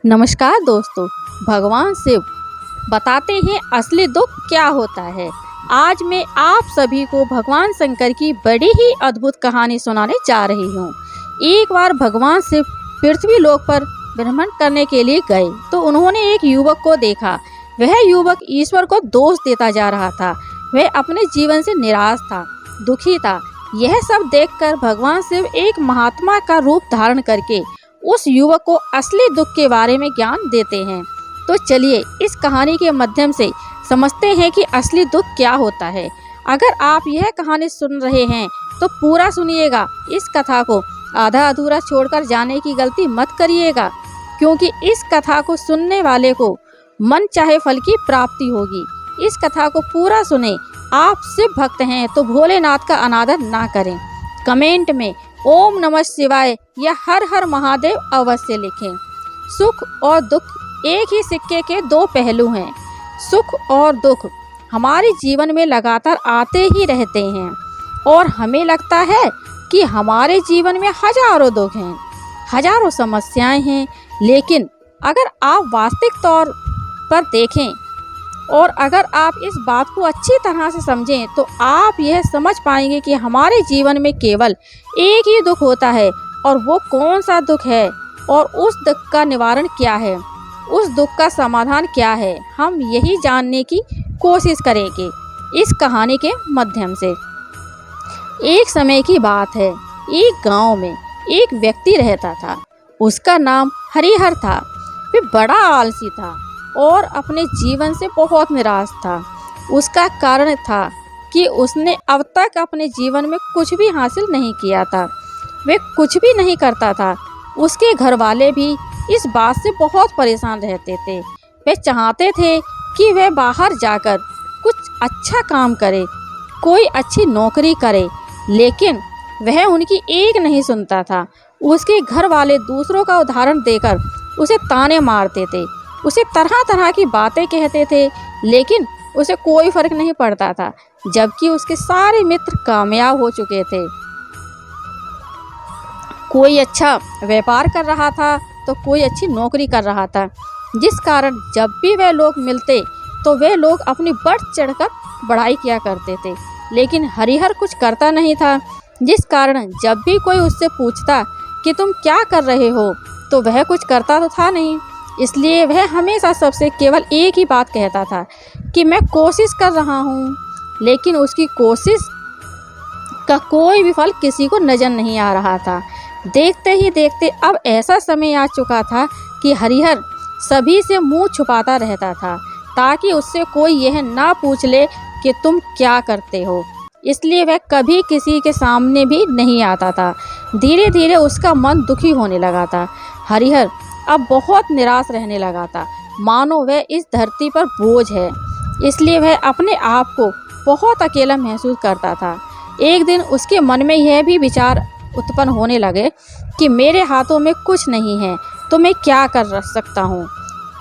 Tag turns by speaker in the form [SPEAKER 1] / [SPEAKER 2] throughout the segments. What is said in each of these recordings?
[SPEAKER 1] नमस्कार दोस्तों। भगवान शिव बताते हैं असली दुख क्या होता है। आज मैं आप सभी को भगवान शंकर की बड़ी ही अद्भुत कहानी सुनाने जा रही हूँ। एक बार भगवान शिव पृथ्वी लोक पर भ्रमण करने के लिए गए तो उन्होंने एक युवक को देखा। वह युवक ईश्वर को दोष देता जा रहा था। वह अपने जीवन से निराश था, दुखी था। यह सब देखकर भगवान शिव एक महात्मा का रूप धारण करके उस युवक को असली दुख के बारे में ज्ञान देते हैं। तो चलिए इस कहानी के माध्यम से समझते हैं कि असली दुख क्या होता है। अगर आप यह कहानी सुन रहे हैं तो पूरा सुनिएगा। इस कथा को आधा अधूरा छोड़कर जाने की गलती मत करिएगा, क्योंकि इस कथा को सुनने वाले को मन चाहे फल की प्राप्ति होगी। इस कथा को पूरा सुने। आप शिव भक्त हैं तो भोलेनाथ का अनादर ना करें। कमेंट में ओम नमः शिवाय या हर हर महादेव अवश्य लिखें। सुख और दुख एक ही सिक्के के दो पहलू हैं। सुख और दुख हमारे जीवन में लगातार आते ही रहते हैं और हमें लगता है कि हमारे जीवन में हजारों दुख हैं, हजारों समस्याएं हैं। लेकिन अगर आप वास्तविक तौर पर देखें और अगर आप इस बात को अच्छी तरह से समझें तो आप यह समझ पाएंगे कि हमारे जीवन में केवल एक ही दुख होता है। और वो कौन सा दुख है और उस दुख का निवारण क्या है, उस दुख का समाधान क्या है, हम यही जानने की कोशिश करेंगे इस कहानी के माध्यम से। एक समय की बात है, एक गांव में एक व्यक्ति रहता था। उसका नाम हरिहर था। वह बड़ा आलसी था और अपने जीवन से बहुत निराश था। उसका कारण था कि उसने अब तक अपने जीवन में कुछ भी हासिल नहीं किया था। वह कुछ भी नहीं करता था। उसके घर वाले भी इस बात से बहुत परेशान रहते थे। वे चाहते थे कि वह बाहर जाकर कुछ अच्छा काम करे, कोई अच्छी नौकरी करे, लेकिन वह उनकी एक नहीं सुनता था। उसके घर वाले दूसरों का उदाहरण देकर उसे ताने मारते थे, उसे तरह तरह की बातें कहते थे, लेकिन उसे कोई फर्क नहीं पड़ता था। जबकि उसके सारे मित्र कामयाब हो चुके थे। कोई अच्छा व्यापार कर रहा था तो कोई अच्छी नौकरी कर रहा था, जिस कारण जब भी वे लोग मिलते तो वे लोग अपनी बढ़ चढ़कर बड़ाई किया करते थे। लेकिन हरिहर कुछ करता नहीं था, जिस कारण जब भी कोई उससे पूछता कि तुम क्या कर रहे हो तो वह कुछ करता तो था नहीं। इसलिए वह हमेशा सबसे केवल एक ही बात कहता था कि मैं कोशिश कर रहा हूँ। लेकिन उसकी कोशिश का कोई भी फल किसी को नजर नहीं आ रहा था। देखते ही देखते अब ऐसा समय आ चुका था कि हरिहर सभी से मुंह छुपाता रहता था, ताकि उससे कोई यह ना पूछ ले कि तुम क्या करते हो। इसलिए वह कभी किसी के सामने भी नहीं आता था। धीरे धीरे उसका मन दुखी होने लगा था। हरिहर अब बहुत निराश रहने लगा था, मानो वह इस धरती पर बोझ है। इसलिए वह अपने आप को बहुत अकेला महसूस करता था। एक दिन उसके मन में यह भी विचार उत्पन्न होने लगे कि मेरे हाथों में कुछ नहीं है तो मैं क्या कर सकता हूँ।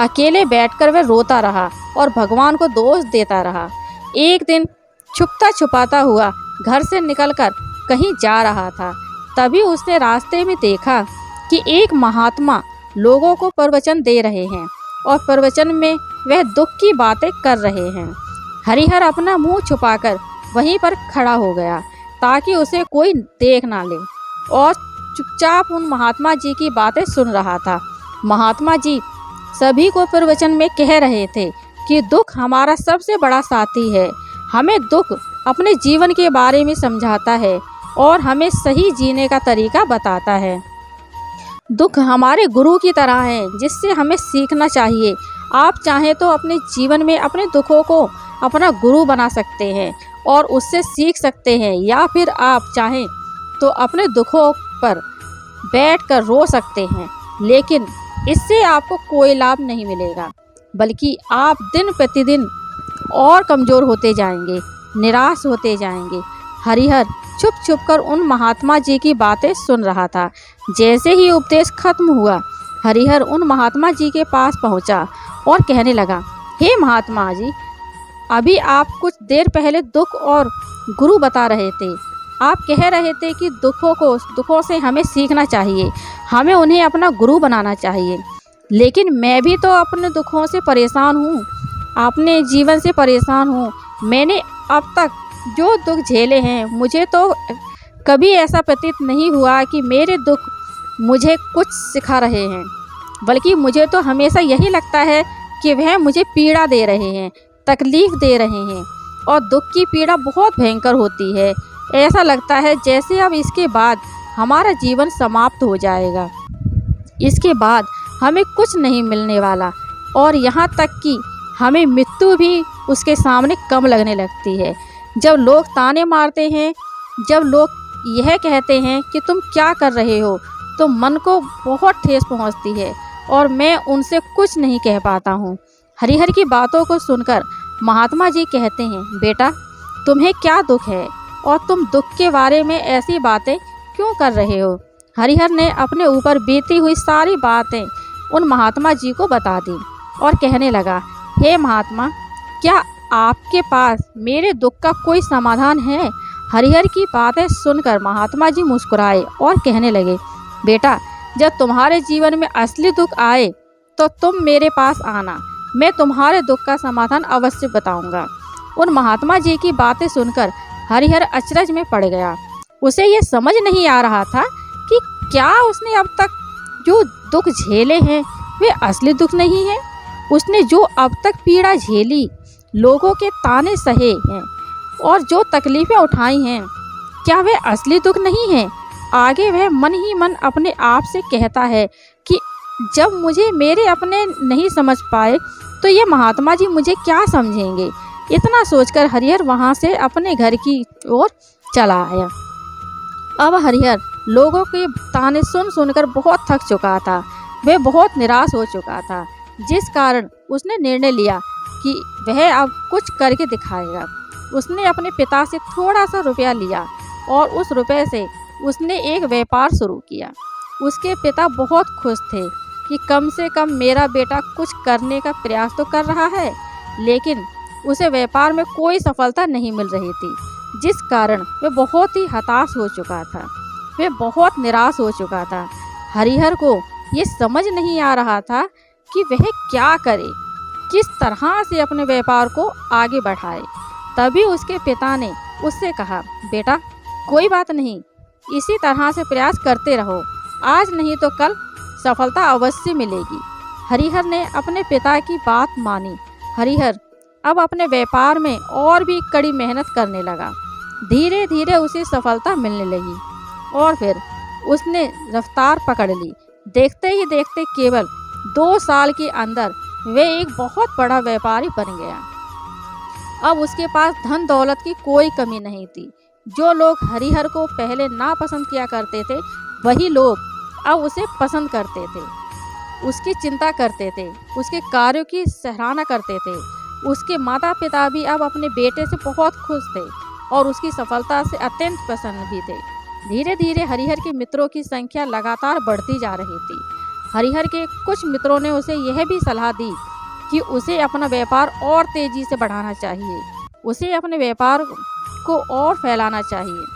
[SPEAKER 1] अकेले बैठकर वह रोता रहा और भगवान को दोष देता रहा। एक दिन छुपता छुपाता हुआ घर से निकलकर कहीं जा रहा था। तभी उसने रास्ते में देखा कि एक महात्मा लोगों को प्रवचन दे रहे हैं और प्रवचन में वह दुख की बातें कर रहे हैं। हरिहर अपना मुंह छुपाकर वहीं पर खड़ा हो गया ताकि उसे कोई देख ना ले, और चुपचाप उन महात्मा जी की बातें सुन रहा था। महात्मा जी सभी को प्रवचन में कह रहे थे कि दुख हमारा सबसे बड़ा साथी है। हमें दुख अपने जीवन के बारे में समझाता है और हमें सही जीने का तरीका बताता है। दुख हमारे गुरु की तरह है, जिससे हमें सीखना चाहिए। आप चाहें तो अपने जीवन में अपने दुखों को अपना गुरु बना सकते हैं और उससे सीख सकते हैं, या फिर आप चाहें तो अपने दुखों पर बैठकर रो सकते हैं। लेकिन इससे आपको कोई लाभ नहीं मिलेगा, बल्कि आप दिन प्रतिदिन और कमज़ोर होते जाएंगे, निराश होते जाएंगे। हरिहर छुप छुप कर उन महात्मा जी की बातें सुन रहा था। जैसे ही उपदेश खत्म हुआ, हरिहर उन महात्मा जी के पास पहुंचा और कहने लगा, हे महात्मा जी, अभी आप कुछ देर पहले दुख और गुरु बता रहे थे। आप कह रहे थे कि दुखों से हमें सीखना चाहिए, हमें उन्हें अपना गुरु बनाना चाहिए। लेकिन मैं भी तो अपने दुखों से परेशान हूँ, अपने जीवन से परेशान हूँ। मैंने अब तक जो दुख झेले हैं, मुझे तो कभी ऐसा प्रतीत नहीं हुआ कि मेरे दुख मुझे कुछ सिखा रहे हैं, बल्कि मुझे तो हमेशा यही लगता है कि वह मुझे पीड़ा दे रहे हैं, तकलीफ़ दे रहे हैं। और दुख की पीड़ा बहुत भयंकर होती है। ऐसा लगता है जैसे अब इसके बाद हमारा जीवन समाप्त हो जाएगा, इसके बाद हमें कुछ नहीं मिलने वाला, और यहाँ तक कि हमें मृत्यु भी उसके सामने कम लगने लगती है। जब लोग ताने मारते हैं, जब लोग यह कहते हैं कि तुम क्या कर रहे हो, तो मन को बहुत ठेस पहुँचती है और मैं उनसे कुछ नहीं कह पाता हूँ। हरिहर की बातों को सुनकर महात्मा जी कहते हैं, बेटा तुम्हें क्या दुख है और तुम दुख के बारे में ऐसी बातें क्यों कर रहे हो। हरिहर ने अपने ऊपर बीती हुई सारी बातें उन महात्मा जी को बता दी और कहने लगा, हे महात्मा, क्या आपके पास मेरे दुख का कोई समाधान है। हरिहर की बातें सुनकर महात्मा जी मुस्कुराए और कहने लगे, बेटा जब तुम्हारे जीवन में असली दुख आए तो तुम मेरे पास आना, मैं तुम्हारे दुख का समाधान अवश्य बताऊंगा। उन महात्मा जी की बातें सुनकर हरिहर अचरज में पड़ गया। उसे ये समझ नहीं आ रहा था कि क्या उसने अब तक जो दुख झेले हैं वे असली दुख नहीं हैं। उसने जो अब तक पीड़ा झेली, लोगों के ताने सहे हैं और जो तकलीफ़ें उठाई हैं, क्या वे असली दुख नहीं हैं। आगे वह मन ही मन अपने आप से कहता है कि जब मुझे मेरे अपने नहीं समझ पाए तो ये महात्मा जी मुझे क्या समझेंगे। इतना सोचकर हरिहर वहाँ से अपने घर की ओर चला आया। अब हरिहर लोगों के ताने सुन सुनकर बहुत थक चुका था। वह बहुत निराश हो चुका था, जिस कारण उसने निर्णय लिया कि वह अब कुछ करके दिखाएगा। उसने अपने पिता से थोड़ा सा रुपया लिया और उस रुपये से उसने एक व्यापार शुरू किया। उसके पिता बहुत खुश थे कि कम से कम मेरा बेटा कुछ करने का प्रयास तो कर रहा है, लेकिन उसे व्यापार में कोई सफलता नहीं मिल रही थी, जिस कारण वह बहुत ही हताश हो चुका था। वह बहुत निराश हो चुका था। हरिहर को ये समझ नहीं आ रहा था कि वह क्या करे, किस तरह से अपने व्यापार को आगे बढ़ाए। तभी उसके पिता ने उससे कहा, बेटा कोई बात नहीं, इसी तरह से प्रयास करते रहो, आज नहीं तो कल सफलता अवश्य मिलेगी। हरिहर ने अपने पिता की बात मानी। हरिहर अब अपने व्यापार में और भी कड़ी मेहनत करने लगा। धीरे धीरे उसे सफलता मिलने लगी और फिर उसने रफ्तार पकड़ ली। देखते ही देखते केवल 2 साल के अंदर वह एक बहुत बड़ा व्यापारी बन गया। अब उसके पास धन दौलत की कोई कमी नहीं थी। जो लोग हरिहर को पहले नापसंद किया करते थे, वही लोग अब उसे पसंद करते थे, उसकी चिंता करते थे, उसके कार्यों की सराहना करते थे। उसके माता पिता भी अब अपने बेटे से बहुत खुश थे और उसकी सफलता से अत्यंत प्रसन्न भी थे। धीरे धीरे हरिहर के मित्रों की संख्या लगातार बढ़ती जा रही थी। हरिहर के कुछ मित्रों ने उसे यह भी सलाह दी कि उसे अपना व्यापार और तेजी से बढ़ाना चाहिए, उसे अपने व्यापार को और फैलाना चाहिए।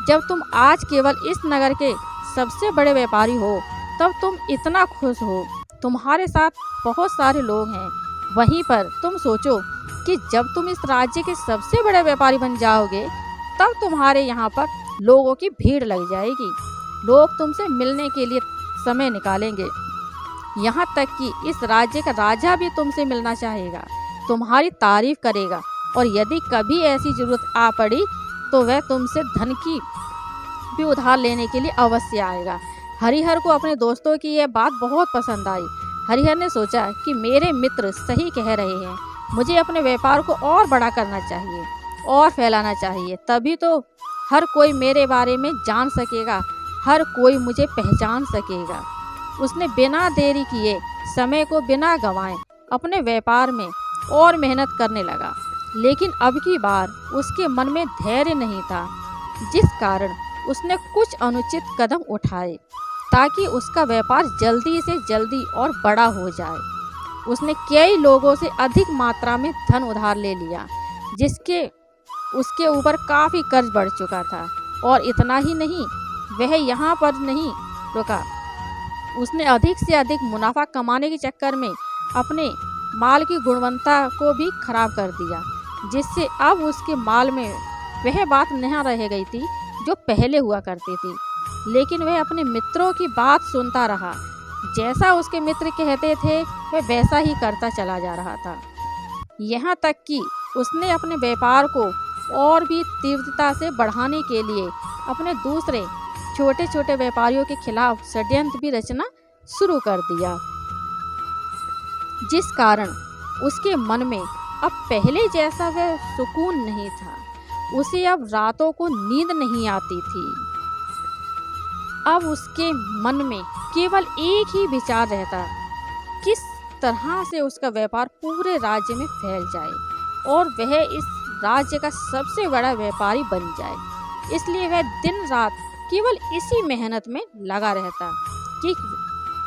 [SPEAKER 1] जब तुम आज केवल इस नगर के सबसे बड़े व्यापारी हो, तब तुम इतना खुश हो, तुम्हारे साथ बहुत सारे लोग हैं। वहीं पर तुम सोचो कि जब तुम इस राज्य के सबसे बड़े व्यापारी बन जाओगे, तब तुम्हारे यहाँ पर लोगों की भीड़ लग जाएगी। लोग तुमसे मिलने के लिए समय निकालेंगे। यहाँ तक कि इस राज्य का राजा भी तुमसे मिलना चाहेगा, तुम्हारी तारीफ करेगा, और यदि कभी ऐसी जरूरत आ पड़ी तो वह तुमसे धन की भी उधार लेने के लिए अवश्य आएगा। हरिहर को अपने दोस्तों की यह बात बहुत पसंद आई। हरिहर ने सोचा कि मेरे मित्र सही कह रहे हैं, मुझे अपने व्यापार को और बड़ा करना चाहिए और फैलाना चाहिए, तभी तो हर कोई मेरे बारे में जान सकेगा, हर कोई मुझे पहचान सकेगा। उसने बिना देरी किए, समय को बिना गंवाए अपने व्यापार में और मेहनत करने लगा। लेकिन अब की बार उसके मन में धैर्य नहीं था, जिस कारण उसने कुछ अनुचित कदम उठाए ताकि उसका व्यापार जल्दी से जल्दी और बड़ा हो जाए। उसने कई लोगों से अधिक मात्रा में धन उधार ले लिया, जिसके उसके ऊपर काफ़ी कर्ज बढ़ चुका था। और इतना ही नहीं, वह यहाँ पर नहीं रुका, उसने अधिक से अधिक मुनाफा कमाने के चक्कर में अपने माल की गुणवत्ता को भी खराब कर दिया, जिससे अब उसके माल में वह बात नहीं रह गई थी जो पहले हुआ करती थी। लेकिन वह अपने मित्रों की बात सुनता रहा। जैसा उसके मित्र कहते थे वह वैसा ही करता चला जा रहा था। यहाँ तक कि उसने अपने व्यापार को और भी तीव्रता से बढ़ाने के लिए अपने दूसरे छोटे छोटे व्यापारियों के खिलाफ षड्यंत्र भी रचना शुरू कर दिया, जिस कारण उसके मन में अब पहले जैसा वह सुकून नहीं था। उसे अब रातों को नींद नहीं आती थी। अब उसके मन में केवल एक ही विचार रहता, किस तरह से उसका व्यापार पूरे राज्य में फैल जाए और वह इस राज्य का सबसे बड़ा व्यापारी बन जाए। इसलिए वह दिन रात केवल इसी मेहनत में लगा रहता कि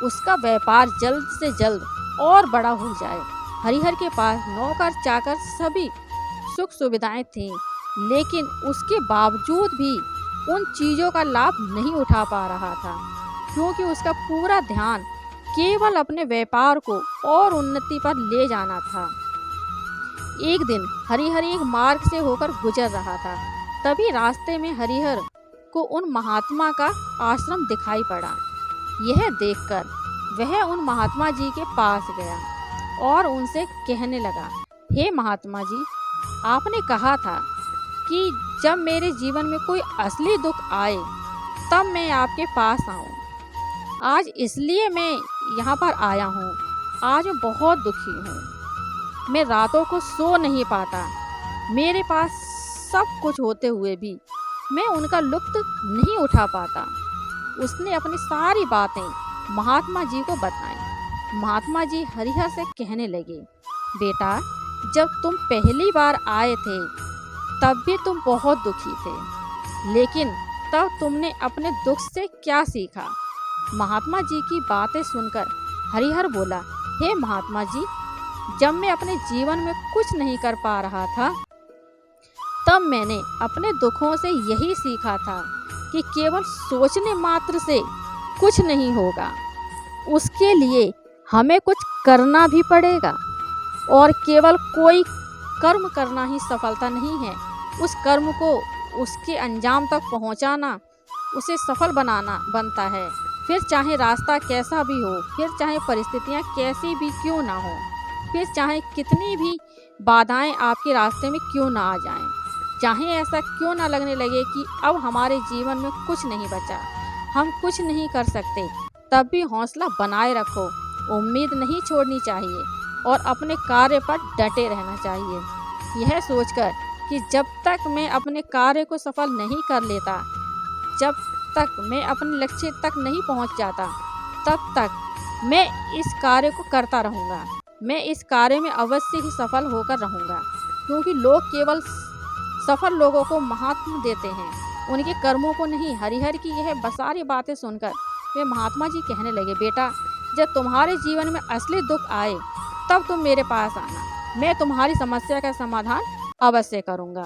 [SPEAKER 1] उसका व्यापार जल्द से जल्द और बड़ा हो जाए। हरिहर के पास नौकर चाकर सभी सुख सुविधाएं थीं, लेकिन उसके बावजूद भी उन चीज़ों का लाभ नहीं उठा पा रहा था, क्योंकि उसका पूरा ध्यान केवल अपने व्यापार को और उन्नति पर ले जाना था। एक दिन हरिहर एक मार्ग से होकर गुजर रहा था। तभी रास्ते में हरिहर को उन महात्मा का आश्रम दिखाई पड़ा। यह देखकर वह उन महात्मा जी के पास गया और उनसे कहने लगा, हे महात्मा जी, आपने कहा था कि जब मेरे जीवन में कोई असली दुख आए तब मैं आपके पास आऊं। आज इसलिए मैं यहाँ पर आया हूँ। आज मैं बहुत दुखी हूँ। मैं रातों को सो नहीं पाता। मेरे पास सब कुछ होते हुए भी मैं उनका लुत्फ नहीं उठा पाता। उसने अपनी सारी बातें महात्मा जी को बताई। महात्मा जी हरिहर से कहने लगे, बेटा, जब तुम पहली बार आए थे तब भी तुम बहुत दुखी थे, लेकिन तब तुमने अपने दुख से क्या सीखा? महात्मा जी की बातें सुनकर हरिहर बोला, हे महात्मा जी, जब मैं अपने जीवन में कुछ नहीं कर पा रहा था तब मैंने अपने दुखों से यही सीखा था कि केवल सोचने मात्र से कुछ नहीं होगा। उसके लिए हमें कुछ करना भी पड़ेगा और केवल कोई कर्म करना ही सफलता नहीं है। उस कर्म को उसके अंजाम तक पहुंचाना उसे सफल बनाना बनता है। फिर चाहे रास्ता कैसा भी हो, फिर चाहे परिस्थितियां कैसी भी क्यों ना हो, फिर चाहे कितनी भी बाधाएं आपके रास्ते में क्यों ना आ जाएं, चाहे ऐसा क्यों ना लगने लगे कि अब हमारे जीवन में कुछ नहीं बचा, हम कुछ नहीं कर सकते, तब भी हौसला बनाए रखो, उम्मीद नहीं छोड़नी चाहिए और अपने कार्य पर डटे रहना चाहिए। यह सोचकर कि जब तक मैं अपने कार्य को सफल नहीं कर लेता, जब तक मैं अपने लक्ष्य तक नहीं पहुंच जाता, तब तक मैं इस कार्य को करता रहूंगा। मैं इस कार्य में अवश्य ही सफल होकर रहूंगा, क्योंकि लोग केवल सफल लोगों को महात्मा देते हैं, उनके कर्मों को नहीं। हरिहर की यह सारी बातें सुनकर वे महात्मा जी कहने लगे, बेटा, जब तुम्हारे जीवन में असली दुख आए तब तुम मेरे पास आना, मैं तुम्हारी समस्या का समाधान अवश्य करूंगा।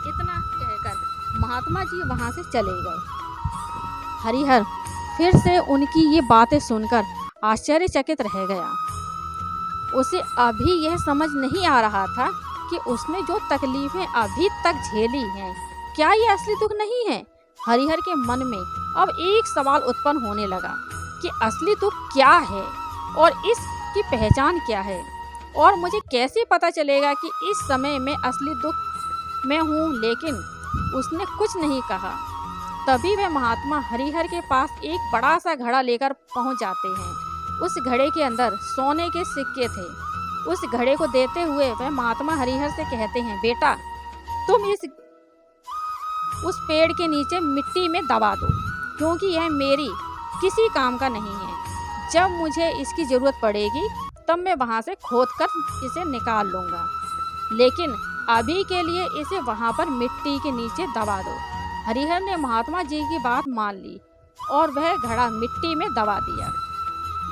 [SPEAKER 1] इतना कहकर महात्मा जी वहां से चले गए। हरिहर फिर से उनकी ये बातें सुनकर आश्चर्यचकित रह गया। उसे अभी यह समझ नहीं आ रहा था कि उसने जो तकलीफें अभी तक झेली हैं, क्या ये असली दुख नहीं है? हरिहर के मन में अब एक सवाल उत्पन्न होने लगा कि असली दुख क्या है और इसकी पहचान क्या है, और मुझे कैसे पता चलेगा कि इस समय मैं असली दुख में हूँ। लेकिन उसने कुछ नहीं कहा। तभी वह महात्मा हरिहर के पास एक बड़ा सा घड़ा लेकर पहुँच जाते हैं। उस घड़े के अंदर सोने के सिक्के थे। उस घड़े को देते हुए वह महात्मा हरिहर से कहते हैं, बेटा, तुम उस पेड़ के नीचे मिट्टी में दबा दो, क्योंकि यह मेरी किसी काम का नहीं है। जब मुझे इसकी ज़रूरत पड़ेगी तब मैं वहाँ से खोदकर इसे निकाल लूँगा, लेकिन अभी के लिए इसे वहाँ पर मिट्टी के नीचे दबा दो। हरिहर ने महात्मा जी की बात मान ली और वह घड़ा मिट्टी में दबा दिया।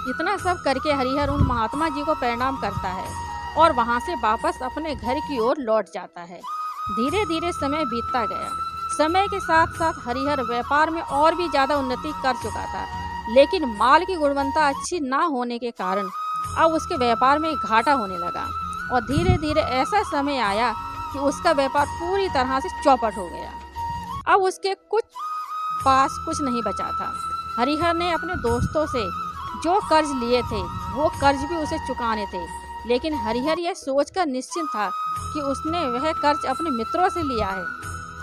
[SPEAKER 1] इतना सब करके हरिहर उन महात्मा जी को प्रणाम करता है और वहाँ से वापस अपने घर की ओर लौट जाता है। धीरे धीरे समय बीतता गया। समय के साथ साथ हरिहर व्यापार में और भी ज़्यादा उन्नति कर चुका था, लेकिन माल की गुणवत्ता अच्छी ना होने के कारण अब उसके व्यापार में घाटा होने लगा और धीरे धीरे ऐसा समय आया कि उसका व्यापार पूरी तरह से चौपट हो गया। अब उसके पास कुछ नहीं बचा था। हरिहर ने अपने दोस्तों से जो कर्ज लिए थे वो कर्ज भी उसे चुकाने थे, लेकिन हरिहर यह सोचकर निश्चिंत था कि उसने वह कर्ज अपने मित्रों से लिया है,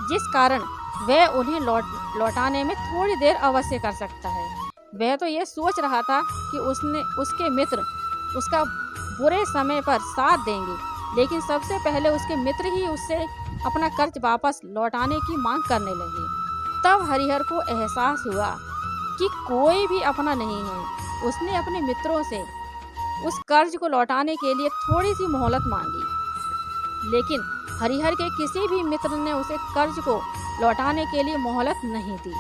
[SPEAKER 1] जिस कारण वह उन्हें लौटाने में थोड़ी देर अवश्य कर सकता है। वह तो यह सोच रहा था कि उसके मित्र उसका बुरे समय पर साथ देंगे, लेकिन सबसे पहले उसके मित्र ही उससे अपना कर्ज वापस लौटाने की मांग करने लगे। तब हरिहर को एहसास हुआ कि कोई भी अपना नहीं है। उसने अपने मित्रों से उस कर्ज को लौटाने के लिए थोड़ी सी मोहलत मांगी, लेकिन हरिहर के किसी भी मित्र ने उसे कर्ज को लौटाने के लिए मोहलत नहीं दी,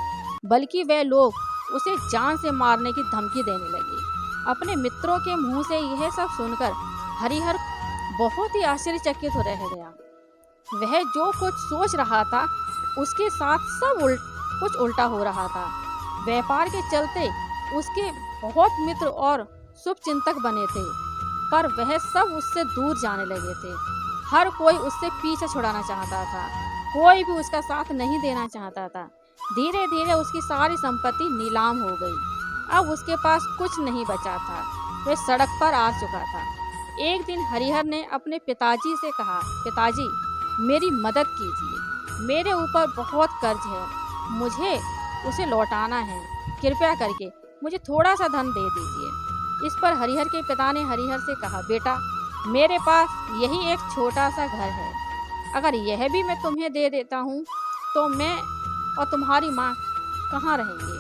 [SPEAKER 1] बल्कि वे लोग उसे जान से मारने की धमकी देने लगे। अपने मित्रों के मुंह से यह सब सुनकर हरिहर बहुत ही आश्चर्यचकित हो रह गया। वह जो कुछ सोच रहा था उसके साथ सब कुछ उल्टा हो रहा था। व्यापार के चलते उसके बहुत मित्र और शुभचिंतक बने थे, पर वह सब उससे दूर जाने लगे थे। हर कोई उससे पीछे छुड़ाना चाहता था, कोई भी उसका साथ नहीं देना चाहता था। धीरे धीरे उसकी सारी संपत्ति नीलाम हो गई। अब उसके पास कुछ नहीं बचा था, वह सड़क पर आ चुका था। एक दिन हरिहर ने अपने पिताजी से कहा, पिताजी मेरी मदद कीजिए, मेरे ऊपर बहुत कर्ज है, मुझे उसे लौटाना है, कृपया करके मुझे थोड़ा सा धन दे दीजिए। इस पर हरिहर के पिता ने हरिहर से कहा, बेटा मेरे पास यही एक छोटा सा घर है, अगर यह भी मैं तुम्हें दे देता हूँ तो मैं और तुम्हारी माँ कहाँ रहेंगे?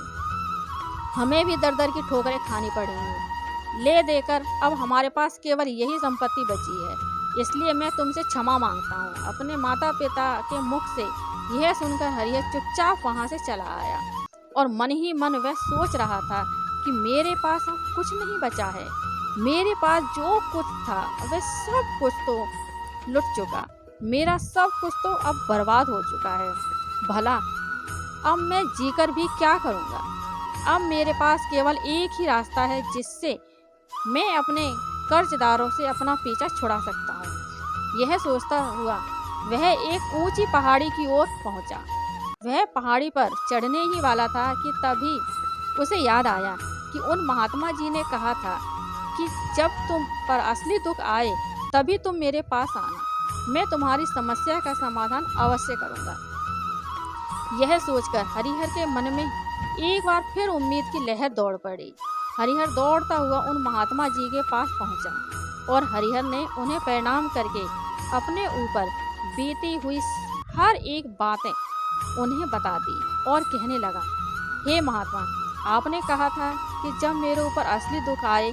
[SPEAKER 1] हमें भी दर दर की ठोकरें खानी पड़ेंगी। ले देकर अब हमारे पास केवल यही संपत्ति बची है, इसलिए मैं तुमसे क्षमा मांगता हूँ। अपने माता पिता के मुख से यह सुनकर हरिहर चुपचाप वहाँ से चला आया और मन ही मन वह सोच रहा था कि मेरे पास अब कुछ नहीं बचा है, मेरे पास जो कुछ था वह सब कुछ तो लुट चुका, मेरा सब कुछ तो अब बर्बाद हो चुका है। भला अब मैं जीकर भी क्या करूँगा? अब मेरे पास केवल एक ही रास्ता है जिससे मैं अपने कर्जदारों से अपना पीछा छुड़ा सकता हूँ। यह सोचता हुआ वह एक ऊंची पहाड़ी की ओर पहुंचा। वह पहाड़ी पर चढ़ने ही वाला था कि तभी उसे याद आया कि उन महात्मा जी ने कहा था कि जब तुम पर असली दुख आए तभी तुम मेरे पास आना, मैं तुम्हारी समस्या का समाधान अवश्य करूँगा। यह सोचकर हरिहर के मन में एक बार फिर उम्मीद की लहर दौड़ पड़ी। हरिहर दौड़ता हुआ उन महात्मा जी के पास पहुंचा और हरिहर ने उन्हें प्रणाम करके अपने ऊपर बीती हुई हर एक बातें उन्हें बता दी और कहने लगा, हे महात्मा, आपने कहा था कि जब मेरे ऊपर असली दुख आए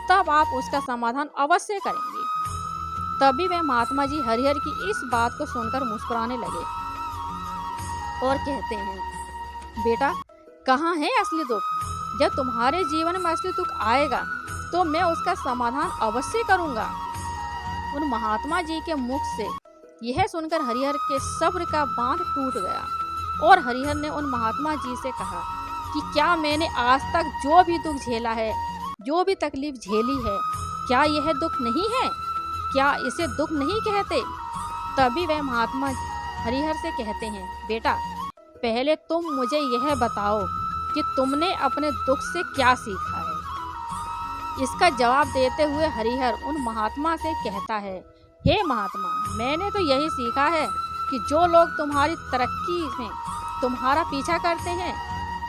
[SPEAKER 1] तब आप उसका समाधान अवश्य करेंगे। तभी वह महात्मा जी हरिहर की इस बात को सुनकर मुस्कुराने लगे और कहते हैं, बेटा कहाँ है असली दुख? जब तुम्हारे जीवन में असली दुख आएगा तो मैं उसका समाधान अवश्य करूँगा। उन महात्मा जी के मुख से यह सुनकर हरिहर के सब्र का बांध टूट गया और हरिहर ने उन महात्मा जी से कहा कि क्या मैंने आज तक जो भी दुख झेला है, जो भी तकलीफ झेली है, क्या यह दुख नहीं है? क्या इसे दुख नहीं कहते? तभी वह महात्मा हरिहर से कहते हैं, बेटा पहले तुम मुझे यह बताओ कि तुमने अपने दुख से क्या सीखा है। इसका जवाब देते हुए हरिहर उन महात्मा से कहता है, हे महात्मा, मैंने तो यही सीखा है कि जो लोग तुम्हारी तरक्की में तुम्हारा पीछा करते हैं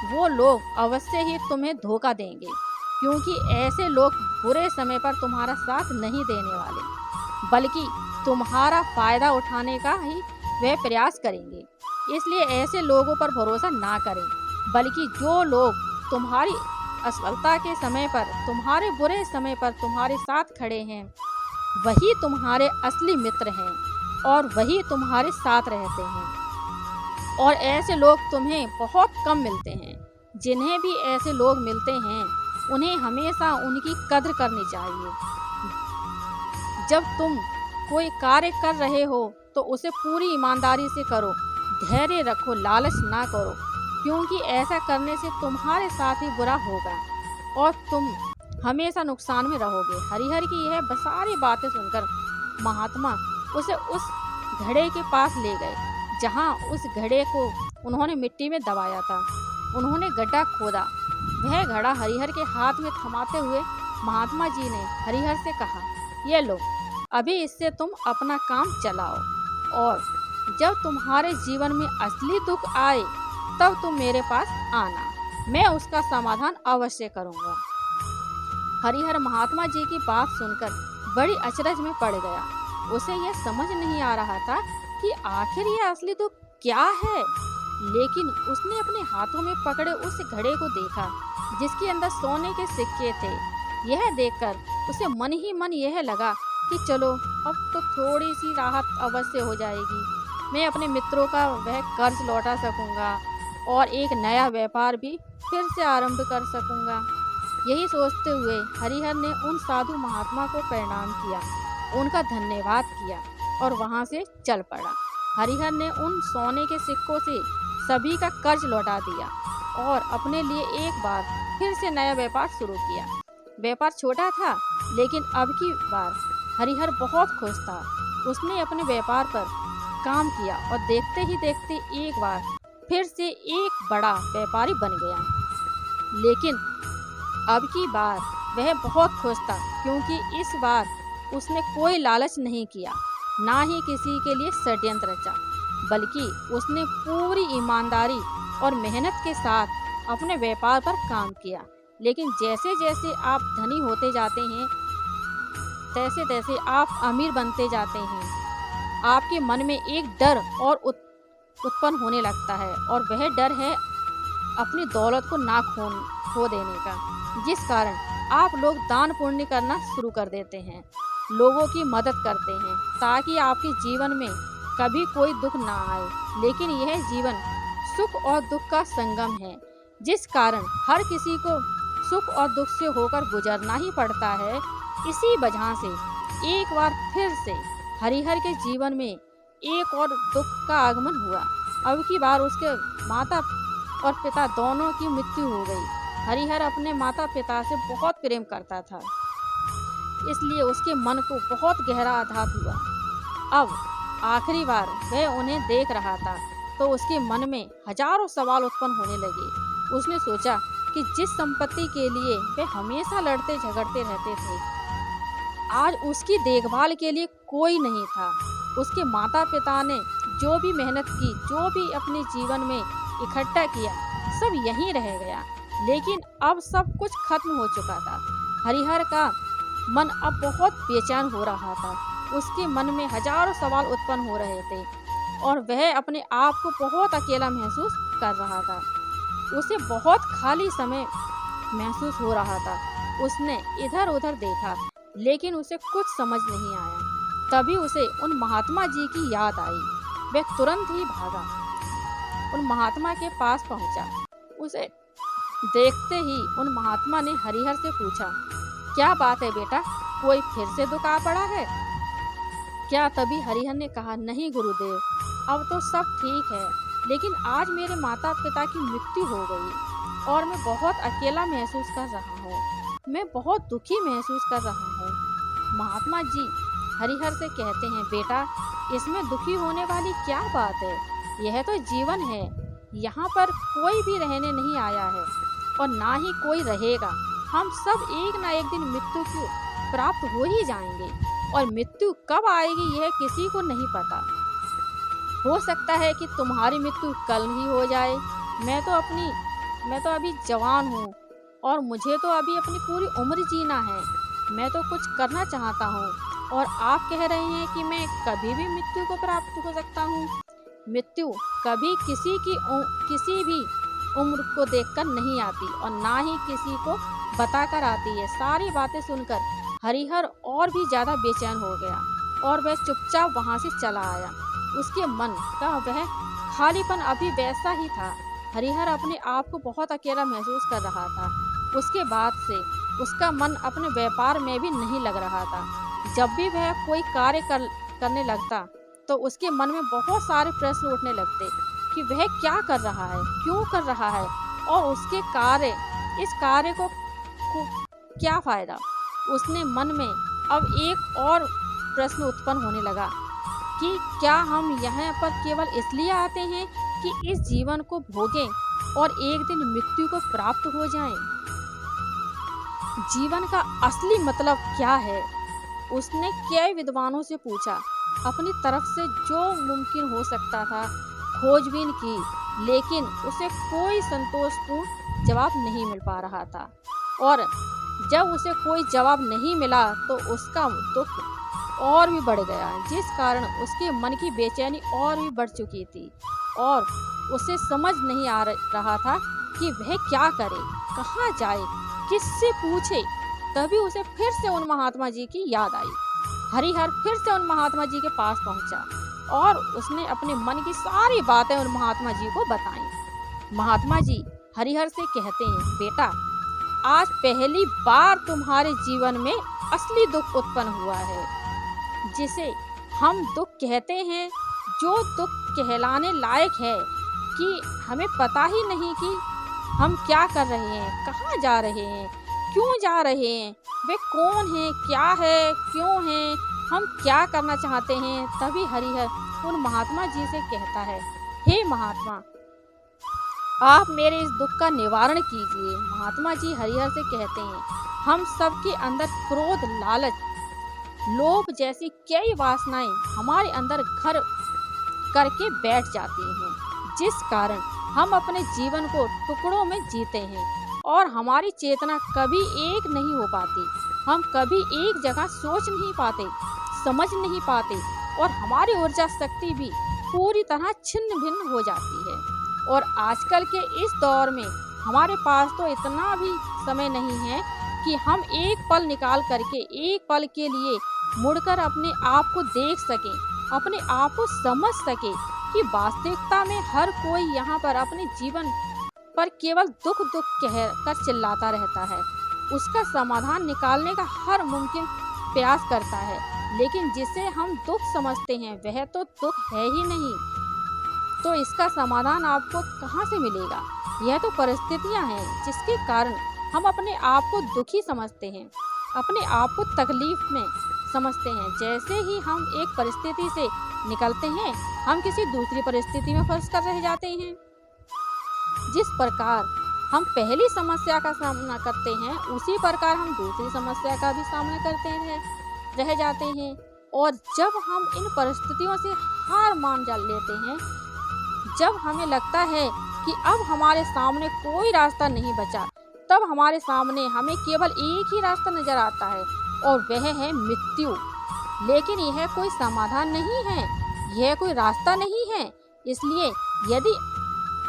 [SPEAKER 1] वो लोग अवश्य ही तुम्हें धोखा देंगे, क्योंकि ऐसे लोग बुरे समय पर तुम्हारा साथ नहीं देने वाले, बल्कि तुम्हारा फायदा उठाने का ही वे प्रयास करेंगे। इसलिए ऐसे लोगों पर भरोसा ना करें, बल्कि जो लोग तुम्हारी असफलता के समय पर, तुम्हारे बुरे समय पर तुम्हारे साथ खड़े हैं, वही तुम्हारे असली मित्र हैं और वही तुम्हारे साथ रहते हैं। और ऐसे लोग तुम्हें बहुत कम मिलते हैं। जिन्हें भी ऐसे लोग मिलते हैं उन्हें हमेशा उनकी कद्र करनी चाहिए। जब तुम कोई कार्य कर रहे हो तो उसे पूरी ईमानदारी से करो, धैर्य रखो, लालच ना करो, क्योंकि ऐसा करने से तुम्हारे साथ ही बुरा होगा। और तुम हमेशा नुकसान में रहोगे। हरिहर की यह सारी बातें सुनकर महात्मा उसे उस घड़े के पास ले गए जहाँ उस घड़े को उन्होंने मिट्टी में दबाया था। उन्होंने गड्ढा खोदा। वह घड़ा हरिहर के हाथ में थमाते हुए महात्मा जी ने हरिहर से कहा, ये लो, अभी इससे तुम अपना काम चलाओ और जब तुम्हारे जीवन में असली दुख आए तब तुम मेरे पास आना, मैं उसका समाधान अवश्य करूँगा। हरिहर महात्मा जी की बात सुनकर बड़ी अचरज में पड़ गया। उसे यह समझ नहीं आ रहा था कि आखिर यह असली दुख क्या है, लेकिन उसने अपने हाथों में पकड़े उस घड़े को देखा जिसके अंदर सोने के सिक्के थे। यह देखकर उसे मन ही मन यह लगा कि चलो अब तो थोड़ी सी राहत अवश्य हो जाएगी, मैं अपने मित्रों का वह कर्ज लौटा सकूंगा और एक नया व्यापार भी फिर से आरंभ कर सकूंगा। यही सोचते हुए हरिहर ने उन साधु महात्मा को प्रणाम किया, उनका धन्यवाद किया और वहां से चल पड़ा। हरिहर ने उन सोने के सिक्कों से सभी का कर्ज लौटा दिया और अपने लिए एक बार फिर से नया व्यापार शुरू किया। व्यापार छोटा था, लेकिन अब की बार हरिहर बहुत खुश था। उसने अपने व्यापार पर काम किया और देखते ही देखते एक बार फिर से एक बड़ा व्यापारी बन गया। लेकिन अब की बार वह बहुत खुश था, क्योंकि इस बार उसने कोई लालच नहीं किया, ना ही किसी के लिए षड्यंत्र रचा, बल्कि उसने पूरी ईमानदारी और मेहनत के साथ अपने व्यापार पर काम किया। लेकिन जैसे जैसे आप धनी होते जाते हैं, तैसे तैसे आप अमीर बनते जाते हैं, आपके मन में एक डर और उत्पन्न होने लगता है, और वह डर है अपनी दौलत को ना खो देने का, जिस कारण आप लोग दान पुण्य करना शुरू कर देते हैं, लोगों की मदद करते हैं, ताकि आपके जीवन में कभी कोई दुख ना आए। लेकिन यह जीवन सुख और दुख का संगम है, जिस कारण हर किसी को सुख और दुख से होकर गुजरना ही पड़ता है। इसी वजह से एक बार फिर से हरिहर के जीवन में एक और दुख का आगमन हुआ। अब की बार उसके माता और पिता दोनों की मृत्यु हो गई। हरिहर अपने माता पिता से बहुत प्रेम करता था, इसलिए उसके मन को बहुत गहरा आघात हुआ। अब आखिरी बार वह उन्हें देख रहा था तो उसके मन में हजारों सवाल उत्पन्न होने लगे। उसने सोचा कि जिस संपत्ति के लिए वह हमेशा लड़ते झगड़ते रहते थे, आज उसकी देखभाल के लिए कोई नहीं था। उसके माता पिता ने जो भी मेहनत की, जो भी अपने जीवन में इकट्ठा किया, सब यहीं रह गया। लेकिन अब सब कुछ खत्म हो चुका था। हरिहर का मन अब बहुत बेचैन हो रहा था। उसके मन में हजारों सवाल उत्पन्न हो रहे थे और वह अपने आप को बहुत अकेला महसूस कर रहा था। उसे बहुत खाली समय महसूस हो रहा था। उसने इधर उधर देखा, लेकिन उसे कुछ समझ नहीं आया। तभी उसे उन महात्मा जी की याद आई। वह तुरंत ही भागा, उन महात्मा के पास पहुंचा। उसे देखते ही उन महात्मा ने हरिहर से पूछा, क्या बात है बेटा, कोई फिर से दुख आ पड़ा है क्या? तभी हरिहर ने कहा, नहीं गुरुदेव, अब तो सब ठीक है, लेकिन आज मेरे माता पिता की मृत्यु हो गई और मैं बहुत अकेला महसूस कर रहा हूँ। मैं बहुत दुखी महसूस कर रहा हूँ। महात्मा जी हरिहर से कहते हैं, बेटा, इसमें दुखी होने वाली क्या बात है? यह तो जीवन है। यहाँ पर कोई भी रहने नहीं आया है और ना ही कोई रहेगा। हम सब एक ना एक दिन मृत्यु को प्राप्त हो ही जाएंगे, और मृत्यु कब आएगी यह किसी को नहीं पता। हो सकता है कि तुम्हारी मृत्यु कल ही हो जाए। मैं तो अभी जवान हूँ और मुझे तो अभी अपनी पूरी उम्र जीना है। मैं तो कुछ करना चाहता हूँ, और आप कह रहे हैं कि मैं कभी भी मृत्यु को प्राप्त हो सकता हूँ। मृत्यु कभी किसी भी उम्र को देखकर नहीं आती और ना ही किसी को बताकर आती है। सारी बातें सुनकर हरिहर और भी ज़्यादा बेचैन हो गया और वह चुपचाप वहाँ से चला आया। उसके मन का वह खालीपन अभी वैसा ही था। हरिहर अपने आप को बहुत अकेला महसूस कर रहा था। उसके बाद से उसका मन अपने व्यापार में भी नहीं लग रहा था। जब भी वह कोई कार्य करने लगता तो उसके मन में बहुत सारे प्रश्न उठने लगते कि वह क्या कर रहा है, क्यों कर रहा है, और उसके इस कार्य को को क्या फायदा। उसने मन में अब एक और प्रश्न उत्पन्न होने लगा कि क्या हम यहाँ पर केवल इसलिए आते हैं कि इस जीवन को भोगें और एक दिन मृत्यु को प्राप्त हो जाएं? जीवन का असली मतलब क्या है? उसने कई विद्वानों से पूछा, अपनी तरफ से जो मुमकिन हो सकता था खोजबीन की, लेकिन उसे कोई संतोषपूर्ण जवाब नहीं मिल पा रहा था। और जब उसे कोई जवाब नहीं मिला तो उसका दुख और भी बढ़ गया, जिस कारण उसके मन की बेचैनी और भी बढ़ चुकी थी और उसे समझ नहीं आ रहा था कि वह क्या करे, कहाँ जाए, किससे पूछे। तभी उसे फिर से उन महात्मा जी की याद आई। हरिहर फिर से उन महात्मा जी के पास पहुंचा और उसने अपने मन की सारी बातें उन महात्मा जी को बताई। महात्मा जी हरिहर से कहते हैं, बेटा, आज पहली बार तुम्हारे जीवन में असली दुख उत्पन्न हुआ है, जिसे हम दुख कहते हैं, जो दुख कहलाने लायक है कि हमें पता ही नहीं कि हम क्या कर रहे हैं, कहाँ जा रहे हैं, क्यों जा रहे हैं, वे कौन हैं, क्या है, क्यों हैं, हम क्या करना चाहते हैं। तभी हरिहर उन महात्मा जी से कहता है, हे महात्मा, आप मेरे इस दुख का निवारण कीजिए। महात्मा जी हरिहर से कहते हैं, हम सबके अंदर क्रोध, लालच, लोभ जैसी कई वासनाएं हमारे अंदर घर करके बैठ जाती हैं, जिस कारण हम अपने जीवन को टुकड़ों में जीते हैं और हमारी चेतना कभी एक नहीं हो पाती। हम कभी एक जगह सोच नहीं पाते, समझ नहीं पाते और हमारी ऊर्जा शक्ति भी पूरी तरह छिन्न भिन्न हो जाती है। और आजकल के इस दौर में हमारे पास तो इतना भी समय नहीं है कि हम एक पल निकाल करके एक पल के लिए मुड़कर अपने आप को देख सके, अपने आप को समझ सके कि वास्तविकता में हर कोई यहाँ पर अपने जीवन पर केवल दुख दुख कह कर चिल्लाता रहता है। उसका समाधान निकालने का हर मुमकिन प्रयास करता है, लेकिन जिसे हम दुख समझते हैं वह तो दुख है ही नहीं, तो इसका समाधान आपको कहाँ से मिलेगा। यह तो परिस्थितियाँ हैं जिसके कारण हम अपने आप को दुखी समझते हैं, अपने आप को तकलीफ में समझते हैं। जैसे ही हम एक परिस्थिति से निकलते हैं, हम किसी दूसरी परिस्थिति में फंस कर रह जाते हैं। जिस प्रकार हम पहली समस्या का सामना करते हैं, उसी प्रकार हम दूसरी समस्या का भी सामना करते रह जाते हैं। और जब हम इन परिस्थितियों से हार मान लेते हैं, जब हमें लगता है कि अब हमारे सामने कोई रास्ता नहीं बचा, तब हमारे सामने हमें केवल एक ही रास्ता नजर आता है और वह है मृत्यु। लेकिन यह कोई समाधान नहीं है, यह कोई रास्ता नहीं है। इसलिए यदि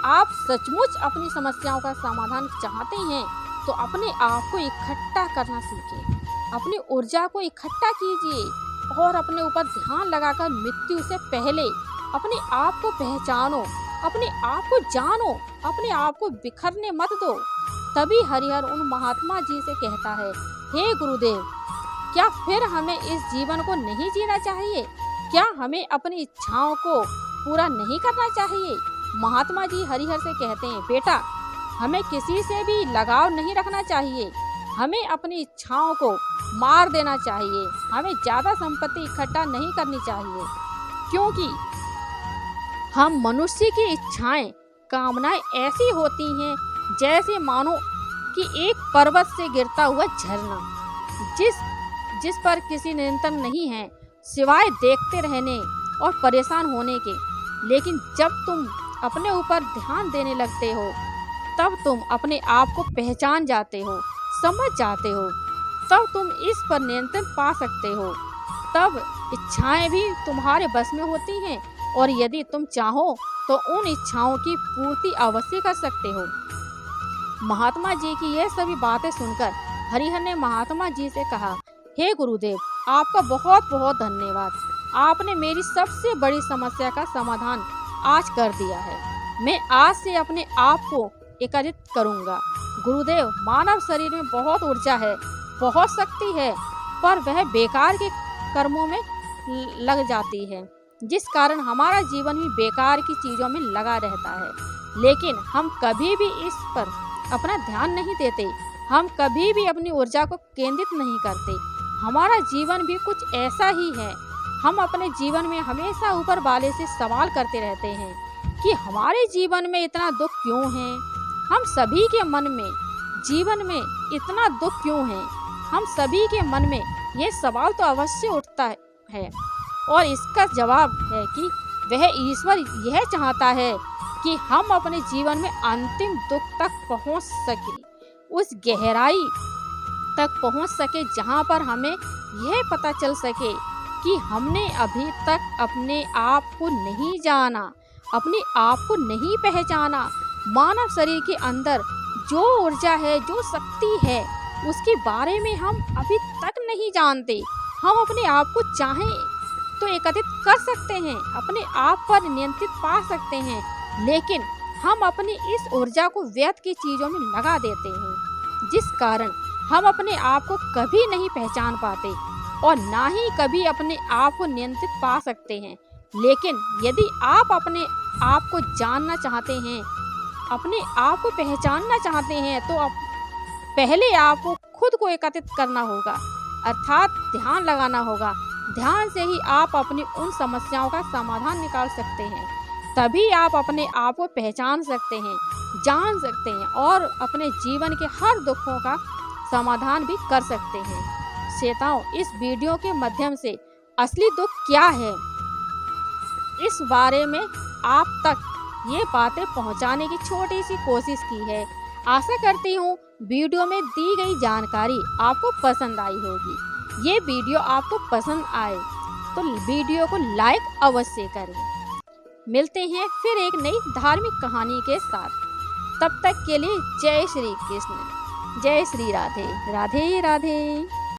[SPEAKER 1] आप सचमुच अपनी समस्याओं का समाधान चाहते हैं तो अपने आप को इकट्ठा करना सीखें, अपनी ऊर्जा को इकट्ठा कीजिए और अपने ऊपर ध्यान लगाकर मृत्यु से पहले अपने आप को पहचानो, अपने आप को जानो, अपने आप को बिखरने मत दो। तभी हरिहर उन महात्मा जी से कहता है, हे गुरुदेव, क्या फिर हमें इस जीवन को नहीं जीना चाहिए? क्या हमें अपनी इच्छाओं को पूरा नहीं करना चाहिए? महात्मा जी हरिहर से कहते हैं, बेटा, हमें किसी से भी लगाव नहीं रखना चाहिए, हमें अपनी इच्छाओं को मार देना चाहिए, हमें ज्यादा संपत्ति इकट्ठा नहीं करनी चाहिए, क्योंकि हम मनुष्य की इच्छाएं, कामनाएं ऐसी होती हैं जैसे मानो कि एक पर्वत से गिरता हुआ झरना, जिस पर किसी नियंत्रण नहीं है सिवाय देखते रहने और परेशान होने के। लेकिन जब तुम अपने ऊपर ध्यान देने लगते हो, तब तुम अपने आप को पहचान जाते हो, समझ जाते हो, तब तुम इस पर नियंत्रण पा सकते हो। तब इच्छाएं भी तुम्हारे बस में होती हैं और यदि तुम चाहो तो उन इच्छाओं की पूर्ति अवश्य कर सकते हो। महात्मा जी की यह सभी बातें सुनकर हरिहर ने महात्मा जी से कहा, हे गुरुदेव, आपका बहुत बहुत धन्यवाद। आपने मेरी सबसे बड़ी समस्या का समाधान आज कर दिया है। मैं आज से अपने आप को एकत्रित करूंगा। गुरुदेव, मानव शरीर में बहुत ऊर्जा है, बहुत शक्ति है, पर वह बेकार के कर्मों में लग जाती है, जिस कारण हमारा जीवन भी बेकार की चीजों में लगा रहता है। लेकिन हम कभी भी इस पर अपना ध्यान नहीं देते। हम कभी भी अपनी ऊर्जा को केंद्रित नहीं करते। हमारा जीवन भी कुछ ऐसा ही है। हम अपने जीवन में हमेशा ऊपर वाले से सवाल करते रहते हैं कि हमारे जीवन में इतना दुख क्यों है। हम सभी के मन में जीवन में इतना दुख क्यों है। हम सभी के मन में ये सवाल तो अवश्य उठता है और इसका जवाब है कि वह ईश्वर यह चाहता है कि हम अपने जीवन में अंतिम दुख तक पहुंच सके, उस गहराई तक पहुंच सके जहां पर हमें यह पता चल सके कि हमने अभी तक अपने आप को नहीं जाना, अपने आप को नहीं पहचाना। मानव शरीर के अंदर जो ऊर्जा है, जो शक्ति है, उसके बारे में हम अभी तक नहीं जानते। हम अपने आप को चाहें तो एकत्रित कर सकते हैं, अपने आप पर नियंत्रित पा सकते हैं, लेकिन हम अपनी इस ऊर्जा को व्यर्थ की चीज़ों में लगा देते हैं, जिस कारण हम अपने आप को कभी नहीं पहचान पाते और ना ही कभी अपने आप को नियंत्रित पा सकते हैं। लेकिन यदि आप अपने आप को जानना चाहते हैं, अपने आप को पहचानना चाहते हैं, तो आप पहले आपको खुद को एकत्रित करना होगा, अर्थात ध्यान लगाना होगा। ध्यान से ही आप अपनी उन समस्याओं का समाधान निकाल सकते हैं। तभी आप अपने आप को पहचान सकते हैं, जान सकते हैं और अपने जीवन के हर दुखों का समाधान भी कर सकते हैं। श्रोताओं, इस वीडियो के माध्यम से असली दुख क्या है, इस बारे में आप तक ये बातें पहुंचाने की छोटी सी कोशिश की है। आशा करती हूँ वीडियो में दी गई जानकारी आपको पसंद आई होगी। ये वीडियो आपको पसंद आए तो वीडियो को लाइक अवश्य करें। मिलते हैं फिर एक नई धार्मिक कहानी के साथ। तब तक के लिए जय श्री कृष्ण, जय श्री राधे। राधे राधे।